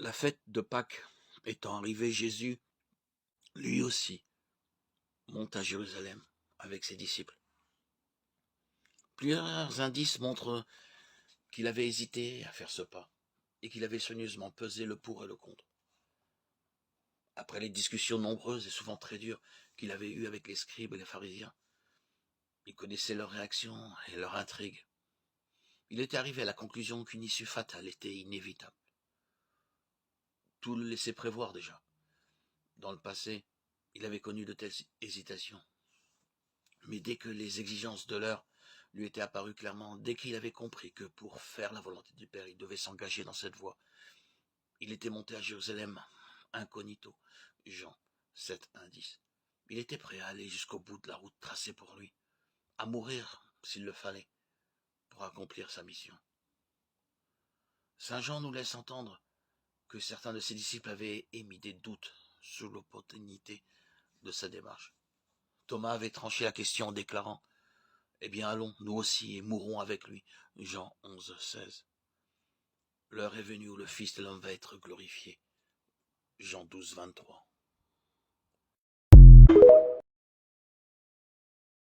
La fête de Pâques étant arrivée, Jésus, lui aussi, monte à Jérusalem avec ses disciples. Plusieurs indices montrent qu'il avait hésité à faire ce pas et qu'il avait soigneusement pesé le pour et le contre. Après les discussions nombreuses et souvent très dures qu'il avait eues avec les scribes et les pharisiens, il connaissait leurs réactions et leurs intrigues. Il était arrivé à la conclusion qu'une issue fatale était inévitable. Tout le laissait prévoir déjà. Dans le passé, il avait connu de telles hésitations. Mais dès que les exigences de l'heure lui étaient apparues clairement, dès qu'il avait compris que pour faire la volonté du Père, il devait s'engager dans cette voie, il était monté à Jérusalem, incognito. Jean 7, 1, 10. Il était prêt à aller jusqu'au bout de la route tracée pour lui, à mourir s'il le fallait, pour accomplir sa mission. Saint Jean nous laisse entendre que certains de ses disciples avaient émis des doutes sur l'opportunité de sa démarche. Thomas avait tranché la question en déclarant « Eh bien allons, nous aussi, et mourrons avec lui » Jean 11, 16. L'heure est venue où le Fils de l'homme va être glorifié. Jean 12, 23.